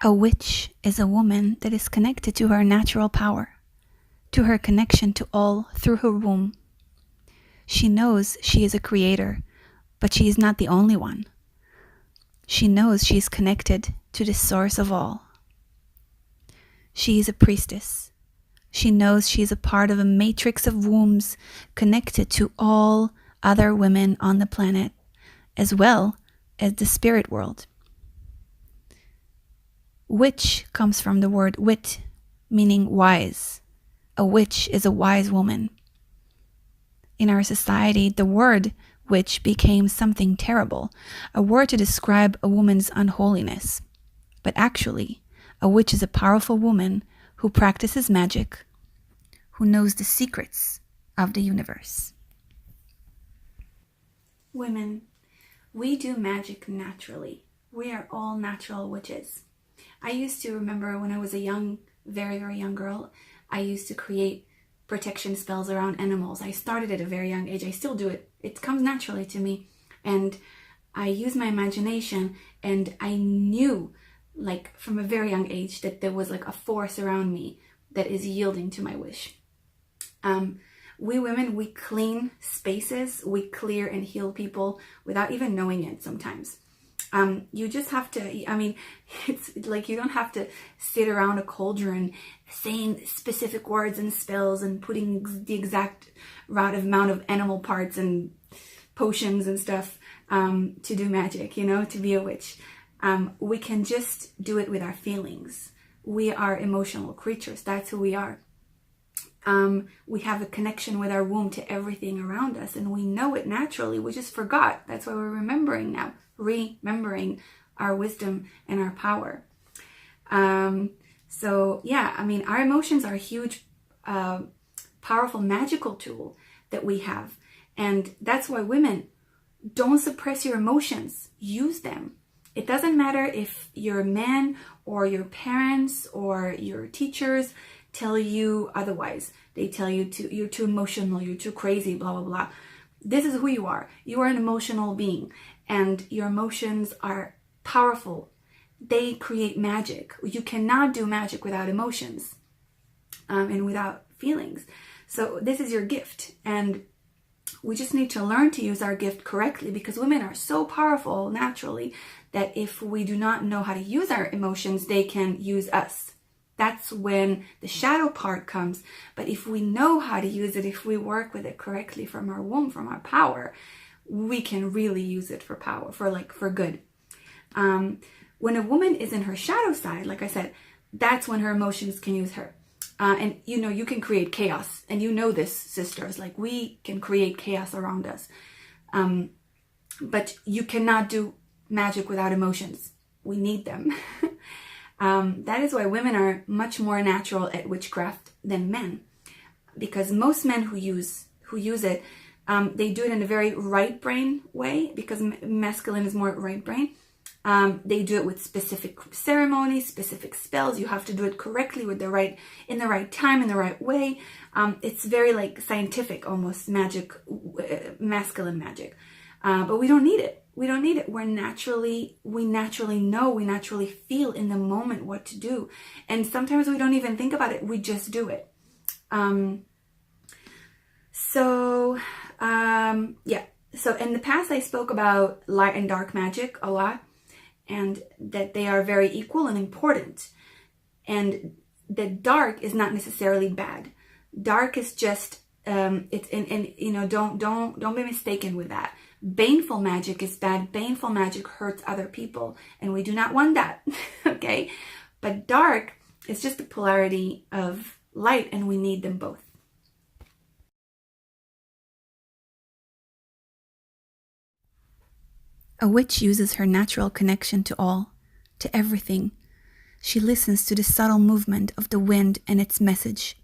A witch is a woman that is connected to her natural power, to her connection to all through her womb. She knows she is a creator, but she is not the only one. She knows she is connected to the source of all. She is a priestess. She knows she is a part of a matrix of wombs connected to all other women on the planet, as well as the spirit world. Witch comes from the word wit, meaning wise. A witch is a wise woman. In our society, the word witch became something terrible, a word to describe a woman's unholiness. But actually, a witch is a powerful woman who practices magic, who knows the secrets of the universe. Women, we do magic naturally. We are all natural witches. I used to remember when I was a young, very, very young girl, I used to create protection spells around animals. I started at a very young age. I still do it. It comes naturally to me. And I use my imagination, and I knew, like from a very young age, that there was like a force around me that is yielding to my wish. We women, we clean spaces, we clear and heal people without even knowing it sometimes. You just have to, it's like you don't have to sit around a cauldron saying specific words and spells and putting the exact right amount of animal parts and potions and stuff to do magic, to be a witch. We can just do it with our feelings. We are emotional creatures. That's who we are. We have a connection with our womb to everything around us, and we know it naturally. We just forgot. That's why we're remembering now. Remembering our wisdom and our power. Our emotions are a huge, powerful, magical tool that we have. And that's why women, don't suppress your emotions. Use them. It doesn't matter if your man or your parents or your teachers tell you otherwise. They tell you you're too emotional, you're too crazy, blah, blah, blah. This is who you are. You are an emotional being. And your emotions are powerful. They create magic. You cannot do magic without emotions and without feelings. So this is your gift. And we just need to learn to use our gift correctly, because women are so powerful naturally that if we do not know how to use our emotions, they can use us. That's when the shadow part comes. But if we know how to use it, if we work with it correctly from our womb, from our power, we can really use it for power, for good. When a woman is in her shadow side, like I said, that's when her emotions can use her. And you can create chaos. And this, sisters, like we can create chaos around us. But you cannot do magic without emotions. We need them. That is why women are much more natural at witchcraft than men. Because most men who use it, they do it in a very right brain way, because masculine is more right brain. They do it with specific ceremonies, specific spells. You have to do it correctly in the right time, in the right way. It's very like scientific, almost magic, masculine magic. But we don't need it. We don't need it. We naturally know, we naturally feel in the moment what to do. And sometimes we don't even think about it. We just do it. So in the past, I spoke about light and dark magic a lot, and that they are very equal and important, and that dark is not necessarily bad. Dark is just don't be mistaken with that. Baneful magic is bad. Baneful magic hurts other people, and we do not want that. Okay, but dark is just the polarity of light, and we need them both. A witch uses her natural connection to all, to everything. She listens to the subtle movement of the wind and its message.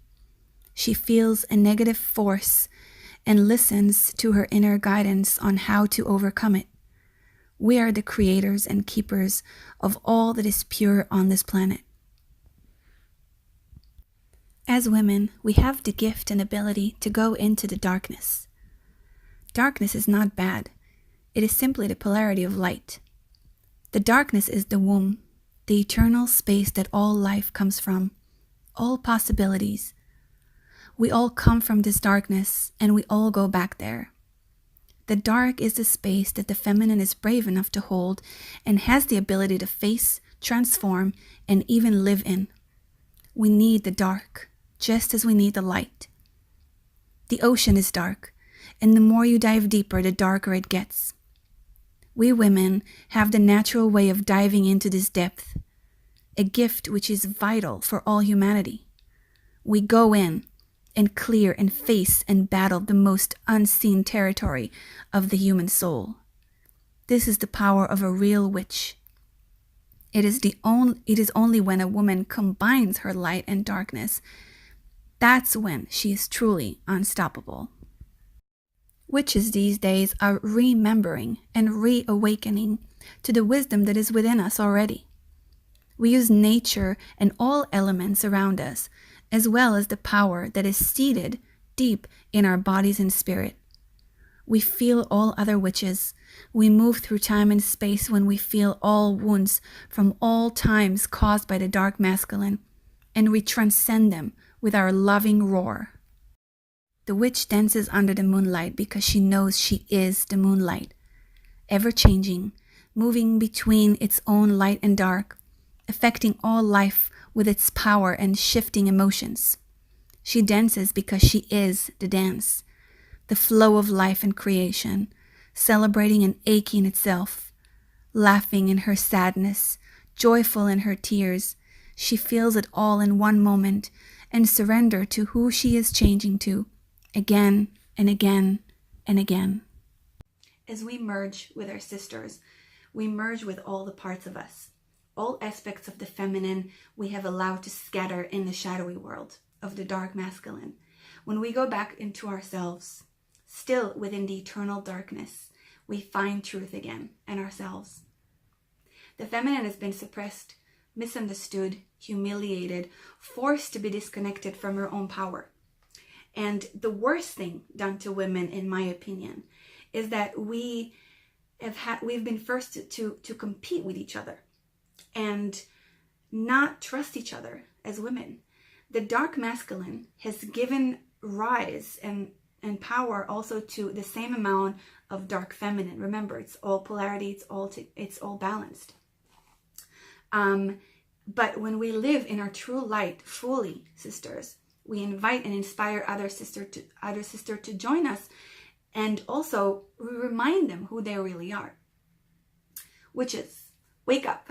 She feels a negative force and listens to her inner guidance on how to overcome it. We are the creators and keepers of all that is pure on this planet. As women, we have the gift and ability to go into the darkness. Darkness is not bad. It is simply the polarity of light. The darkness is the womb. the eternal space that all life comes from, all possibilities. We all come from this darkness, and we all go back there. The dark is the space that the feminine is brave enough to hold and has the ability to face, transform, and even live in. We need the dark, just as we need the light. The ocean is dark, and the more you dive deeper, the darker it gets. We women have the natural way of diving into this depth, a gift which is vital for all humanity. We go in and clear and face and battle the most unseen territory of the human soul. This is the power of a real witch. It is only when a woman combines her light and darkness, that's when she is truly unstoppable. Witches these days are remembering and reawakening to the wisdom that is within us already. We use nature and all elements around us, as well as the power that is seated deep in our bodies and spirit. We feel all other witches. We move through time and space when we feel all wounds from all times caused by the dark masculine, and we transcend them with our loving roar. The witch dances under the moonlight because she knows she is the moonlight, ever-changing, moving between its own light and dark, affecting all life with its power and shifting emotions. She dances because she is the dance, the flow of life and creation, celebrating and aching itself, laughing in her sadness, joyful in her tears. She feels it all in one moment and surrender to who she is changing to, again and again and again. As we merge with our sisters, we merge with all the parts of us. All aspects of the feminine we have allowed to scatter in the shadowy world of the dark masculine. When we go back into ourselves, still within the eternal darkness, we find truth again and ourselves. The feminine has been suppressed, misunderstood, humiliated, forced to be disconnected from her own power. And the worst thing done to women, in my opinion, is that we've been forced to compete with each other and not trust each other as women. The dark masculine has given rise and power also to the same amount of dark feminine. Remember, it's all polarity, it's all balanced. But when we live in our true light fully, sisters, we invite and inspire other sister to join us, and also we remind them who they really are. Witches, wake up.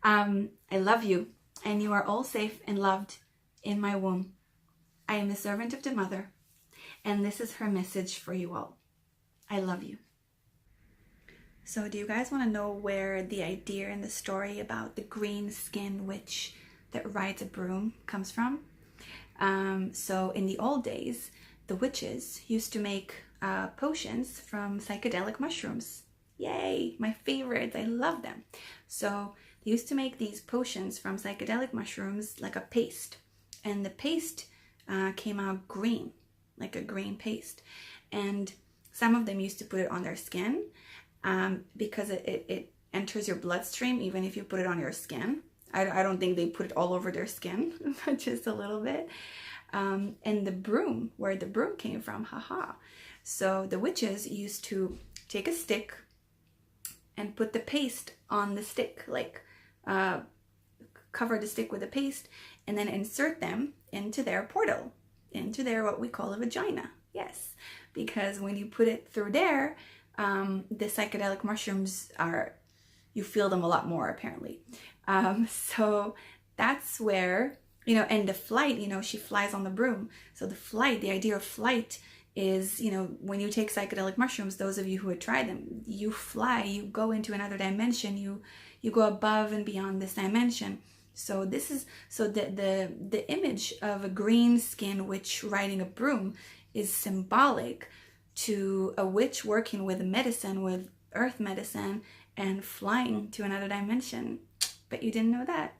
I love you, and you are all safe and loved in my womb. I am the servant of the mother, and this is her message for you all. I love you. So do you guys want to know where the idea in the story about the green skin witch that rides a broom comes from? So in the old days, the witches used to make potions from psychedelic mushrooms. Yay, my favorites. I love them. So they used to make these potions from psychedelic mushrooms like a paste. And the paste came out green, like a green paste. And some of them used to put it on their skin because it enters your bloodstream even if you put it on your skin. I don't think they put it all over their skin, but just a little bit. And the broom, where the broom came from, haha. So the witches used to take a stick and put the paste on the stick, like cover the stick with the paste, and then insert them into their portal, into their what we call a vagina. Yes, because when you put it through there, the psychedelic mushrooms you feel them a lot more apparently. So that's where, and the flight, she flies on the broom. So the idea of flight is, when you take psychedelic mushrooms, those of you who had tried them, you fly, you go into another dimension, you go above and beyond this dimension. So the image of a green skin witch riding a broom is symbolic to a witch working with medicine, with earth medicine, and flying to another dimension. But you didn't know that.